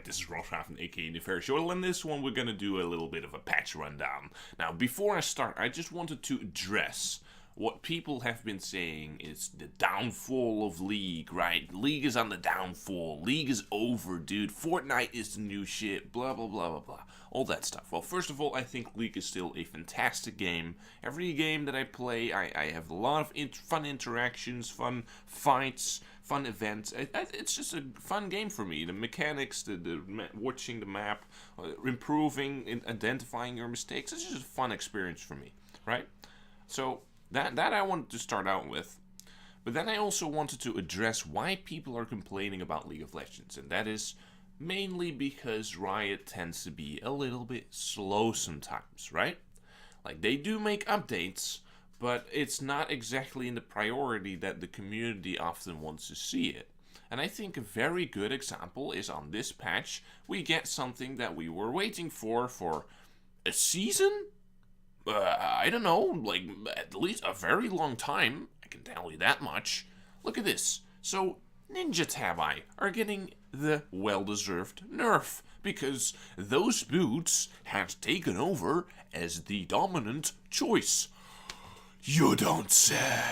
Alright, this is Roshraven, aka Nefair, and this one we're gonna do a little bit of a patch rundown. Now, before I start, I just wanted to address what people have been saying is the downfall of League, right? League is on the downfall. League is over, dude. Fortnite is the new shit, blah, blah, blah, blah, blah. All that stuff. Well, first of all, I think League is still a fantastic game. Every game that I play, I have a lot of fun interactions, fun fights, fun events. It's just a fun game for me. The mechanics, watching the map, improving, identifying your mistakes. It's just a fun experience for me, right? So that I wanted to start out with. But then I also wanted to address why people are complaining about League of Legends. And that is mainly because Riot tends to be a little bit slow sometimes, right? Like, they do make updates, but it's not exactly in the priority that the community often wants to see it. And I think a very good example is on this patch, we get something that we were waiting for a season? I don't know, like at least a very long time, I can tell you that much. Look at this. So, Ninja Tabi are getting the well-deserved nerf, because those boots have taken over as the dominant choice. You don't say.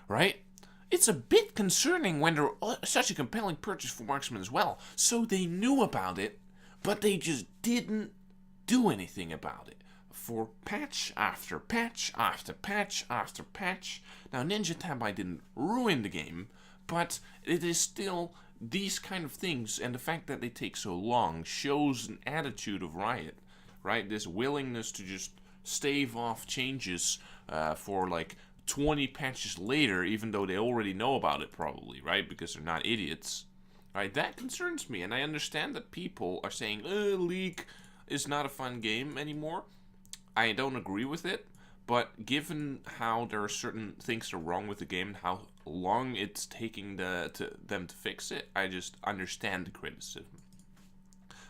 Right? It's a bit concerning when they're such a compelling purchase for marksmen as well. So they knew about it, but they just didn't do anything about it. For patch after patch after patch after patch. Now, Ninja Tabi didn't ruin the game, but it is still these kind of things, and the fact that they take so long shows an attitude of Riot, right? This willingness to just stave off changes for like 20 patches later, even though they already know about it probably, right? Because they're not idiots, right? That concerns me, and I understand that people are saying, League is not a fun game anymore. I don't agree with it, but given how there are certain things that are wrong with the game and how long it's taking them to fix it, I just understand the criticism.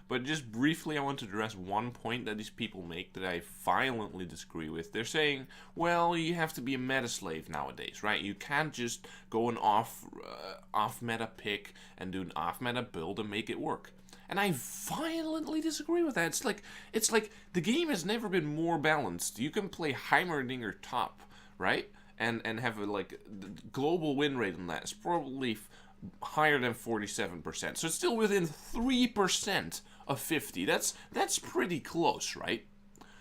But just briefly, I want to address one point that these people make that I violently disagree with. They're saying, well, you have to be a meta slave nowadays, right? You can't just go an off-meta pick and do an off-meta build and make it work. And I violently disagree with that. It's like the game has never been more balanced. You can play Heimerdinger top, right? And have a the global win rate on that. It's probably higher than 47%. So it's still within 3% of 50. That's pretty close, right?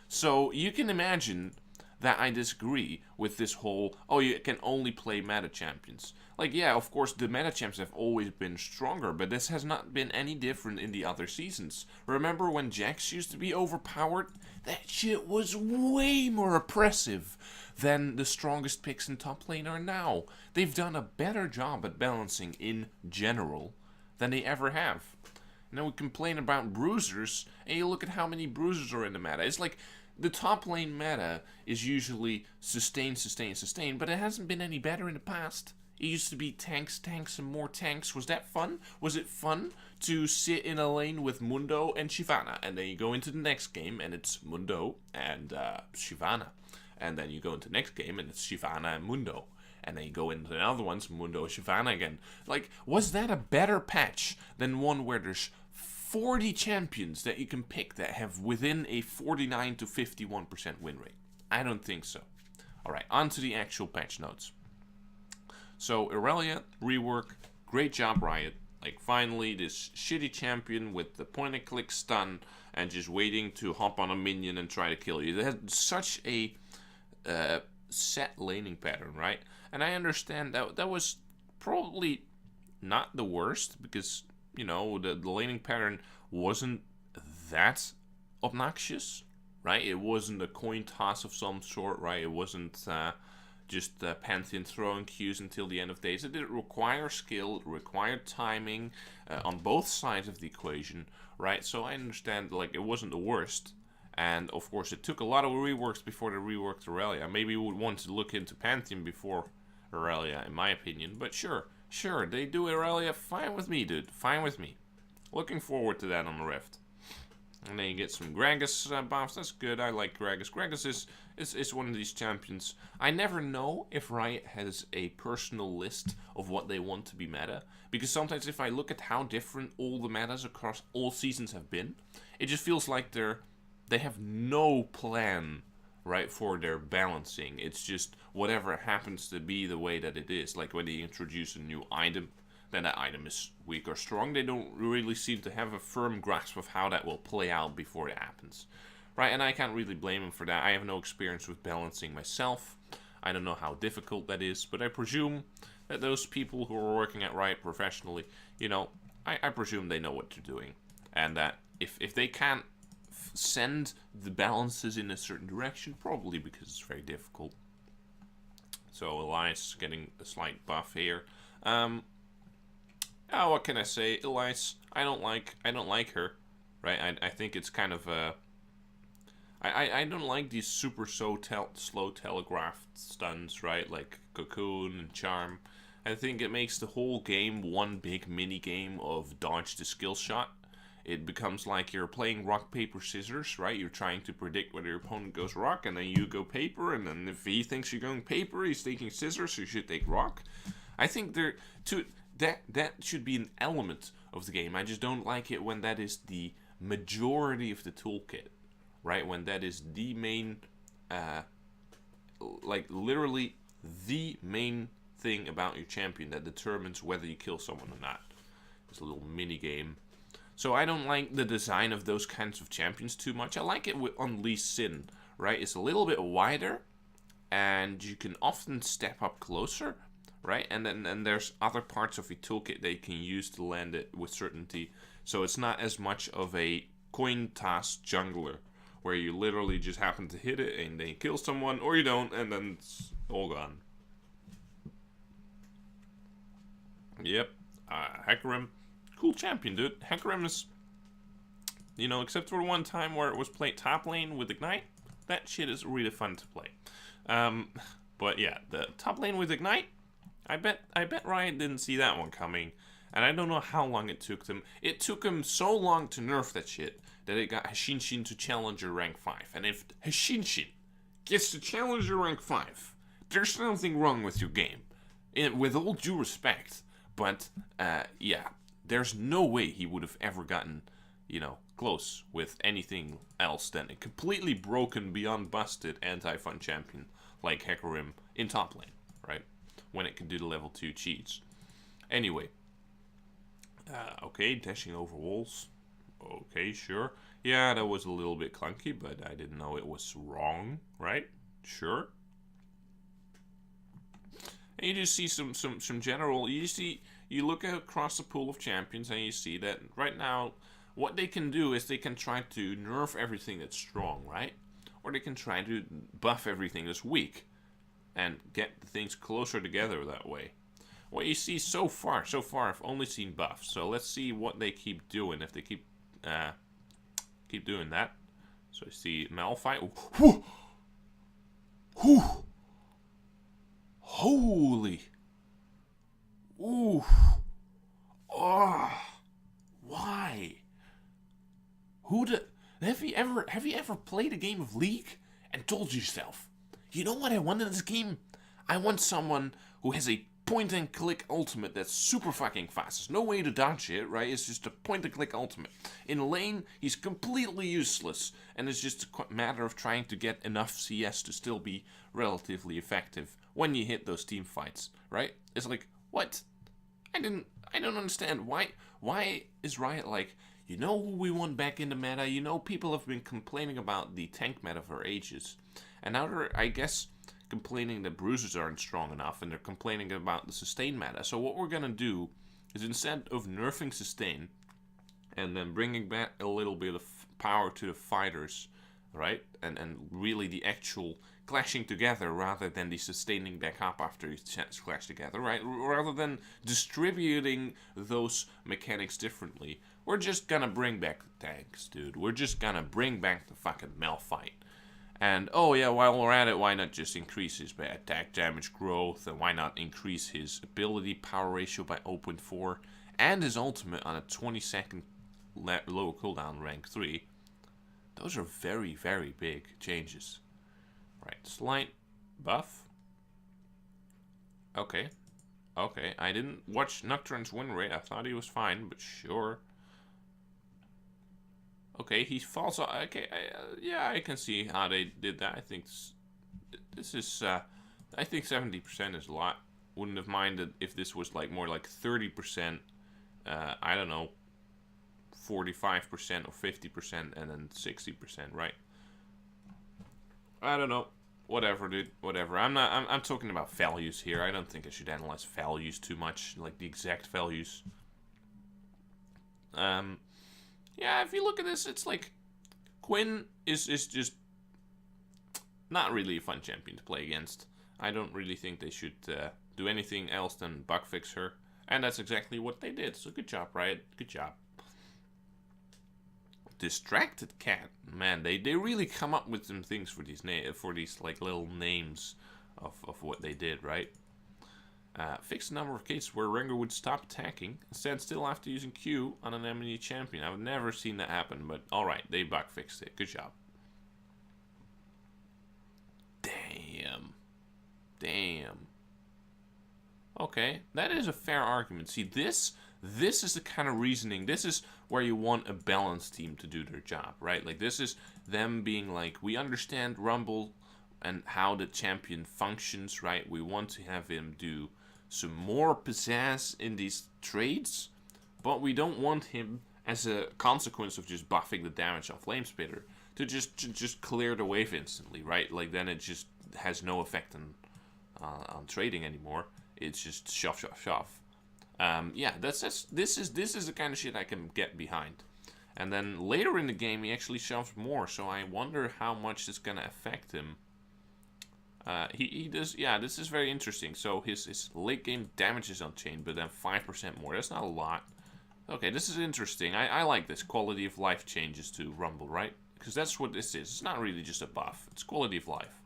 So you can imagine that I disagree with this whole, you can only play meta champions. Like, yeah, of course, the meta champs have always been stronger, but this has not been any different in the other seasons. Remember when Jax used to be overpowered? That shit was way more oppressive than the strongest picks in top lane are now. They've done a better job at balancing in general than they ever have. Now we complain about bruisers, and you look at how many bruisers are in the meta. It's like the top lane meta is usually sustain, sustain, sustain, but it hasn't been any better in the past. It used to be tanks, tanks, and more tanks. Was that fun? Was it fun to sit in a lane with Mundo and Shyvana? And then you go into the next game, and it's Mundo and Shyvana. And then you go into the next game, and it's Shyvana and Mundo. And then you go into the other ones, Mundo, Shyvana again. Like, was that a better patch than one where there's 40 champions that you can pick that have within a 49 to 51% win rate? I don't think so. Alright, on to the actual patch notes. So, Irelia, rework, great job, Riot. Like, finally, this shitty champion with the point-and-click stun and just waiting to hop on a minion and try to kill you. They had such a set laning pattern, right? And I understand that was probably not the worst, because, you know, the laning pattern wasn't that obnoxious, right? It wasn't a coin toss of some sort, right? It wasn't just Pantheon throwing Qs until the end of days. It did require skill, it required timing on both sides of the equation, right? So I understand, like, it wasn't the worst. And, of course, it took a lot of reworks before they reworked Irelia. Maybe we would want to look into Pantheon before Irelia, in my opinion. But sure, they do Irelia. Fine with me, dude. Fine with me. Looking forward to that on the Rift. And then you get some Gragas buffs. That's good. I like Gragas. Gragas is one of these champions. I never know if Riot has a personal list of what they want to be meta. Because sometimes if I look at how different all the metas across all seasons have been, it just feels like they have no plan, right, for their balancing. It's just whatever happens to be the way that it is. Like when they introduce a new item, then that item is weak or strong. They don't really seem to have a firm grasp of how that will play out before it happens. Right, and I can't really blame them for that. I have no experience with balancing myself. I don't know how difficult that is, but I presume that those people who are working at Riot professionally, you know, I presume they know what they're doing. And that if they can't send the balances in a certain direction, probably because it's very difficult. So Elias getting a slight buff here. Oh, what can I say? Elias, I don't like her, right? I think it's kind of I don't like these super slow telegraphed stuns, right? Like Cocoon and Charm. I think it makes the whole game one big mini game of dodge the skill shot. It becomes like you're playing rock, paper, scissors, right? You're trying to predict whether your opponent goes rock, and then you go paper, and then if he thinks you're going paper, he's taking scissors, so you should take rock. I think that should be an element of the game. I just don't like it when that is the majority of the toolkit, right? When that is the main, like literally the main thing about your champion that determines whether you kill someone or not. It's a little mini game. So I don't like the design of those kinds of champions too much. I like it on Lee Sin, right? It's a little bit wider, and you can often step up closer, right? And then there's other parts of your toolkit that you can use to land it with certainty. So it's not as much of a coin toss jungler, where you literally just happen to hit it and then you kill someone, or you don't, and then it's all gone. Yep, Hecarim. Cool champion, dude. Hecarim is, you know, except for one time where it was played top lane with Ignite, that shit is really fun to play. But yeah, the top lane with Ignite, I bet Riot didn't see that one coming, and I don't know how long it took them. It took them so long to nerf that shit that it got Hashinshin to Challenger rank 5. And if Hashinshin gets to Challenger rank 5, there's something wrong with your game. With all due respect, but yeah. There's no way he would have ever gotten, you know, close with anything else than a completely broken, beyond busted anti-fun champion like Hecarim in top lane, right? When it can do the level 2 cheats. Anyway. Okay, dashing over walls. Okay, sure. Yeah, that was a little bit clunky, but I didn't know it was wrong, right? Sure. And you just see some general, you look across the pool of champions and you see that right now, what they can do is they can try to nerf everything that's strong, right? Or they can try to buff everything that's weak and get the things closer together that way. What you see so far I've only seen buffs. So let's see what they keep doing, if they keep doing that. So I see Malphite. Whew! Whew! Holy! Ooh! Oh! Why? Have you ever played a game of League and told yourself, you know what I want in this game? I want someone who has a point-and-click ultimate that's super fucking fast. There's no way to dodge it, right? It's just a point-and-click ultimate. In lane, he's completely useless, and it's just a matter of trying to get enough CS to still be relatively effective when you hit those team fights, right? It's like, what? I don't understand. Why is Riot like, you know who we want back in the meta? You know, people have been complaining about the tank meta for ages. And now they're, I guess, complaining that bruisers aren't strong enough, and they're complaining about the sustain meta. So what we're gonna do is, instead of nerfing sustain and then bringing back a little bit of power to the fighters, right? And really the actual clashing together rather than the sustaining back up after you clash together, right? Rather than distributing those mechanics differently, we're just gonna bring back the tanks, dude. We're just gonna bring back the fucking Malphite. And, oh yeah, while we're at it, why not just increase his attack damage growth, and why not increase his ability power ratio by 0.4, and his ultimate on a 20-second low cooldown rank 3. Those are very, very big changes. Right, slight buff. Okay. Okay, I didn't watch Nocturne's win rate. I thought he was fine, but sure. Okay, he falls off. Okay, yeah, I can see how they did that. I think this is, I think 70% is a lot. Wouldn't have minded if this was like more like 30%, I don't know, 45% or 50% and then 60%, right? I don't know. Whatever, dude. Whatever. I'm talking about values here. I don't think I should analyze values too much, like the exact values. Yeah, if you look at this, it's like Quinn is just not really a fun champion to play against. I don't really think they should do anything else than bug fix her, and that's exactly what they did. So good job, Riot. Good job. Distracted Cat, man, they really come up with some things for these like little names of what they did, right? Fixed a number of cases where Rengar would stop attacking and stand still after using Q on an enemy champion. I've never seen that happen, but alright, they bug fixed it. Good job. Damn. Okay, that is a fair argument. See, this is the kind of reasoning. This is where you want a balanced team to do their job, right? Like, this is them being like, we understand Rumble and how the champion functions, right? We want to have him do some more pizzazz in these trades, but we don't want him, as a consequence of just buffing the damage on Flamespitter, to just clear the wave instantly, right? Like, then it just has no effect on trading anymore. It's just shove. Yeah, this is the kind of shit I can get behind. And then later in the game, he actually shoves more, so I wonder how much it's gonna affect him. He does, yeah, this is very interesting. So his late game damage is unchained, but then 5% more. That's not a lot. Okay, this is interesting. I like this quality of life changes to Rumble, right? Because that's what this is. It's not really just a buff. It's quality of life.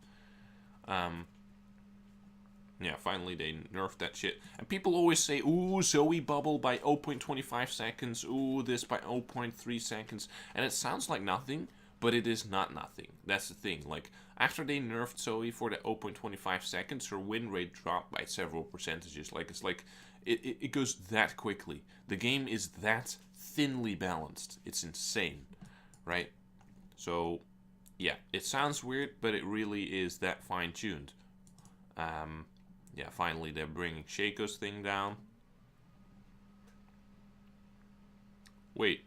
Yeah, finally they nerfed that shit. And people always say, ooh, Zoe bubble by 0.25 seconds. Ooh, this by 0.3 seconds. And it sounds like nothing, but it is not nothing. That's the thing. Like, after they nerfed Zoe for the 0.25 seconds, her win rate dropped by several percentages. Like, it's like, it goes that quickly. The game is that thinly balanced. It's insane, right? So, yeah, it sounds weird, but it really is that fine-tuned. Yeah, finally they're bringing Shaco's thing down. Wait.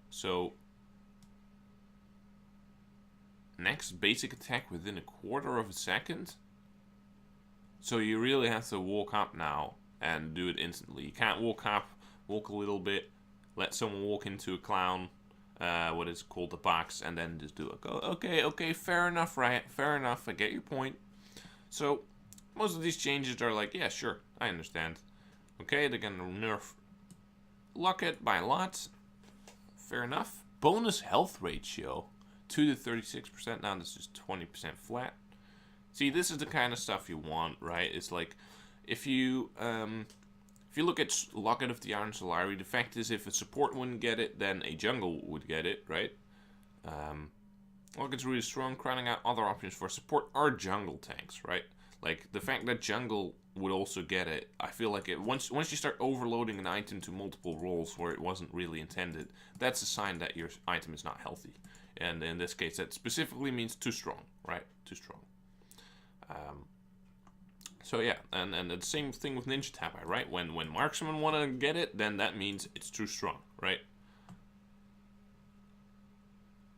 So, next basic attack within a quarter of a second? So you really have to walk up now and do it instantly. You can't walk up, walk a little bit, let someone walk into a clown, what is called the box, and then just do it. Okay, fair enough, right? Fair enough, I get your point. So, most of these changes are like, yeah, sure, I understand. Okay, they're gonna nerf Locket by a lot. Fair enough. Bonus health ratio, 2 to 36%. Now this is 20% flat. See, this is the kind of stuff you want, right? It's like, if you look at Locket of the Iron Solari, the fact is, if a support wouldn't get it, then a jungle would get it, right? Locket's really strong, crowding out other options for support are jungle tanks, right? Like, the fact that jungle would also get it, I feel like once you start overloading an item to multiple roles where it wasn't really intended, that's a sign that your item is not healthy. And in this case, that specifically means too strong, right? Too strong. So yeah, and the same thing with Ninja Tabi, right? When marksmen want to get it, then that means it's too strong, right?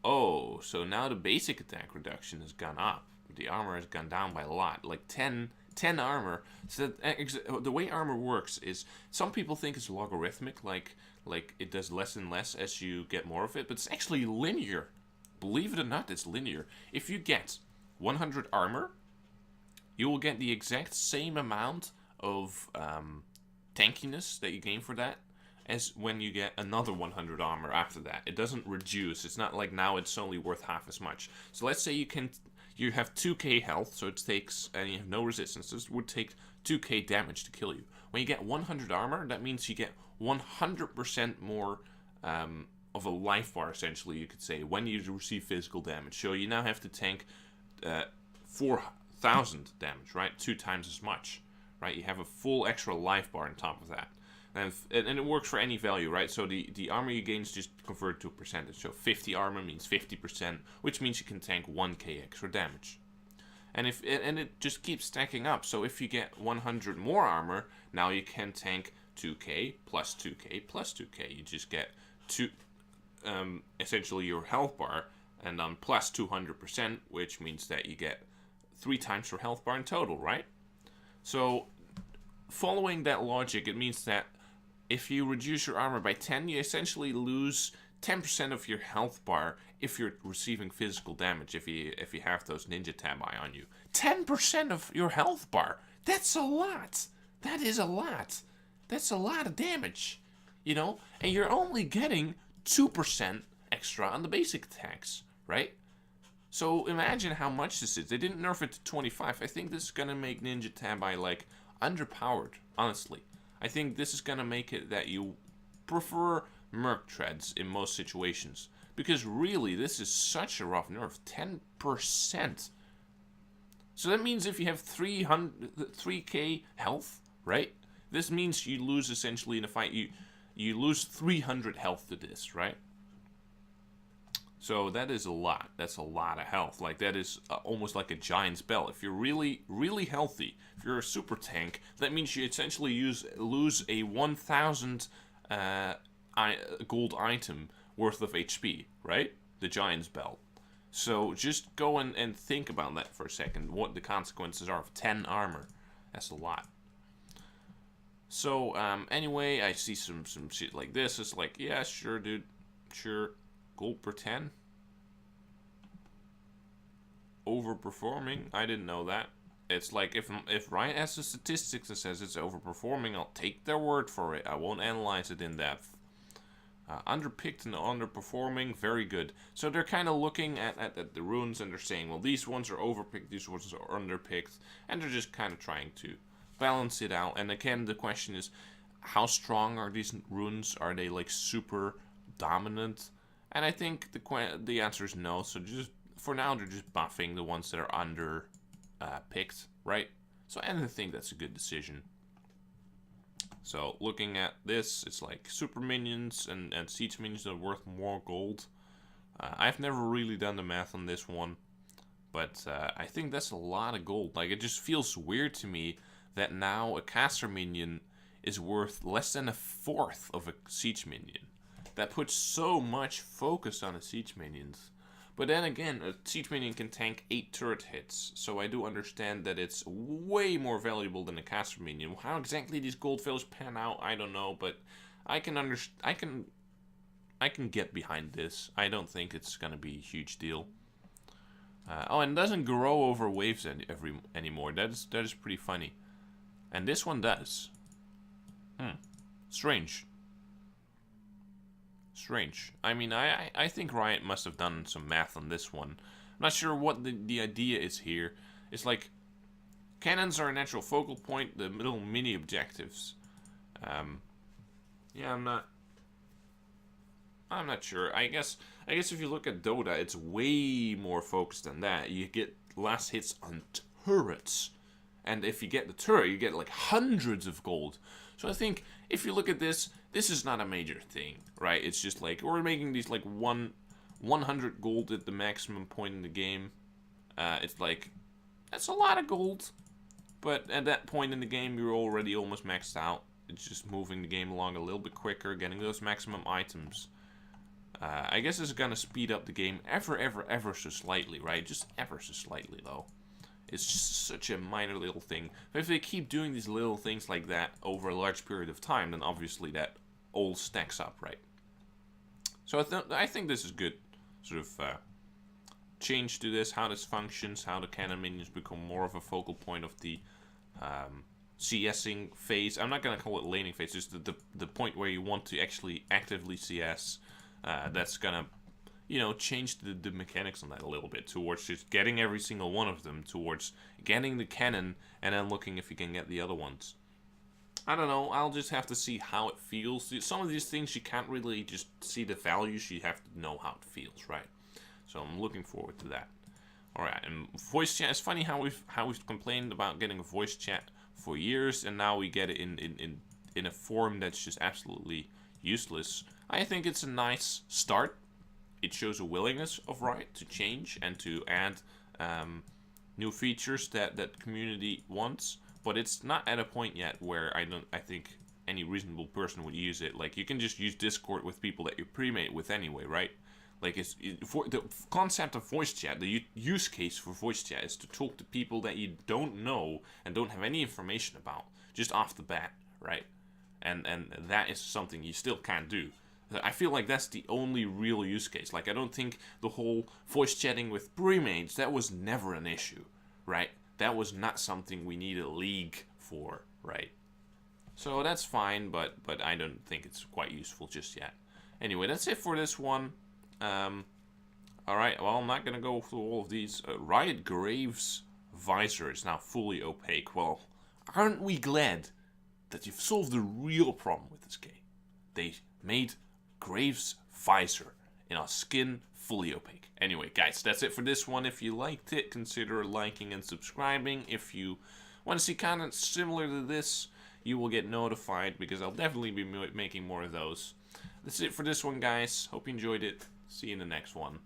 Oh, so now the basic attack reduction has gone up. The armor has gone down by a lot, like 10 armor. So the way armor works is, some people think it's logarithmic, like it does less and less as you get more of it, but it's actually linear. Believe it or not, it's linear. If you get 100 armor, you will get the exact same amount of tankiness that you gain for that as when you get another 100 armor after that. It doesn't reduce. It's not like now it's only worth half as much. So let's say you have 2k health, so it takes, and you have no resistances, it would take 2k damage to kill you. When you get 100 armor, that means you get 100% more of a life bar, essentially, you could say, when you receive physical damage. So you now have to tank 4,000 damage, right? 2 times as much, right? You have a full extra life bar on top of that. And it works for any value, right? So the armor you gain is just converted to a percentage. So 50 armor means 50%, which means you can tank 1k extra damage. And it just keeps stacking up. So if you get 100 more armor, now you can tank 2k plus 2k plus 2k. You just get essentially your health bar, and then plus 200%, which means that you get 3 times your health bar in total, right? So following that logic, it means that if you reduce your armor by 10, you essentially lose 10% of your health bar if you're receiving physical damage, if you have those ninja tabi on you. 10% of your health bar. That's a lot. That is a lot. That's a lot of damage, you know? And you're only getting 2% extra on the basic attacks, right? So imagine how much this is. They didn't nerf it to 25. I think this is gonna make ninja tabi like underpowered, honestly. I think this is gonna make it that you prefer Merc Treads in most situations. Because really, this is such a rough nerf. 10%. So that means if you have 3k health, right? This means you lose essentially in a fight. You lose 300 health to this, right? So that is a lot. That's a lot of health. Like, that is almost like a giant spell. If you're really, really healthy, if you're a super tank, that means you essentially lose a 1,000 gold item worth of HP, right? The Giant's Belt. So just go and think about that for a second. What the consequences are of 10 armor. That's a lot. So anyway, I see some shit like this. It's like, yeah, sure, dude. Sure. Gold per 10. Overperforming. I didn't know that. It's like if Riot has the statistics that says it's overperforming, I'll take their word for it. I won't analyze it in depth. Underpicked and underperforming, very good. So they're kind of looking at the runes and they're saying, well, these ones are overpicked, these ones are underpicked, and they're just kind of trying to balance it out. And again, the question is, how strong are these runes? Are they like super dominant? And I think the answer is no. So just for now, they're just buffing the ones that are under picked, right? So I think that's a good decision. So looking at this, it's like super minions and siege minions are worth more gold. I've never really done the math on this one, but I think that's a lot of gold. Like, it just feels weird to me that now a caster minion is worth less than a fourth of a siege minion. That puts so much focus on the siege minions. But then again, a siege minion can tank 8 turret hits, so I do understand that it's way more valuable than a caster minion. How exactly these gold values pan out, I don't know, but I can get behind this. I don't think it's gonna be a huge deal. Oh, and it doesn't grow over waves anymore. That is pretty funny. And this one does. Strange. Strange. I mean, I think Riot must have done some math on this one. I'm not sure what the idea is here. It's like, cannons are a natural focal point, the little mini objectives. Yeah, I'm not sure. I guess if you look at Dota, it's way more focused than that. You get last hits on turrets. And if you get the turret, you get like hundreds of gold. So I think if you look at this, this is not a major thing, right? It's just like, we're making these like 100 gold at the maximum point in the game. It's like, that's a lot of gold. But at that point in the game, you're already almost maxed out. It's just moving the game along a little bit quicker, getting those maximum items. I guess it's gonna speed up the game ever so slightly, right? Just ever so slightly, though. It's just such a minor little thing. But if they keep doing these little things like that over a large period of time, then obviously that all stacks up, right? So I think this is good. Sort of change to this, how this functions, how the cannon minions become more of a focal point of the CSing phase. I'm not going to call it laning phase, just the point where you want to actually actively CS. That's going to you know, change the mechanics on that a little bit towards just getting every single one of them, towards getting the cannon, and then looking if you can get the other ones. I don't know, I'll just have to see how it feels. Some of these things you can't really just see the values, you have to know how it feels, right? So I'm looking forward to that. Alright, and voice chat, it's funny how we've complained about getting a voice chat for years, and now we get it in a form that's just absolutely useless. I think it's a nice start. It shows a willingness of Riot to change and to add new features that community wants, but it's not at a point yet where I think any reasonable person would use it. Like, you can just use Discord with people that you pre-mate with anyway, right? Like, for the concept of voice chat, the use case for voice chat is to talk to people that you don't know and don't have any information about, just off the bat, right? And that is something you still can't do. I feel like that's the only real use case. Like, I don't think the whole voice chatting with pre-mates, that was never an issue, right? That was not something we need a league for, right? So that's fine, but I don't think it's quite useful just yet. Anyway, that's it for this one. Alright, well, I'm not gonna go through all of these. Riot Graves visor is now fully opaque. Well, aren't we glad that you've solved the real problem with this game? They made Graves visor in our skin fully opaque. Anyway, guys, that's it for this one. If you liked it, consider liking and subscribing. If you want to see content similar to this, you will get notified, because I'll definitely be making more of those. That's it for this one, guys. Hope you enjoyed it. See you in the next one.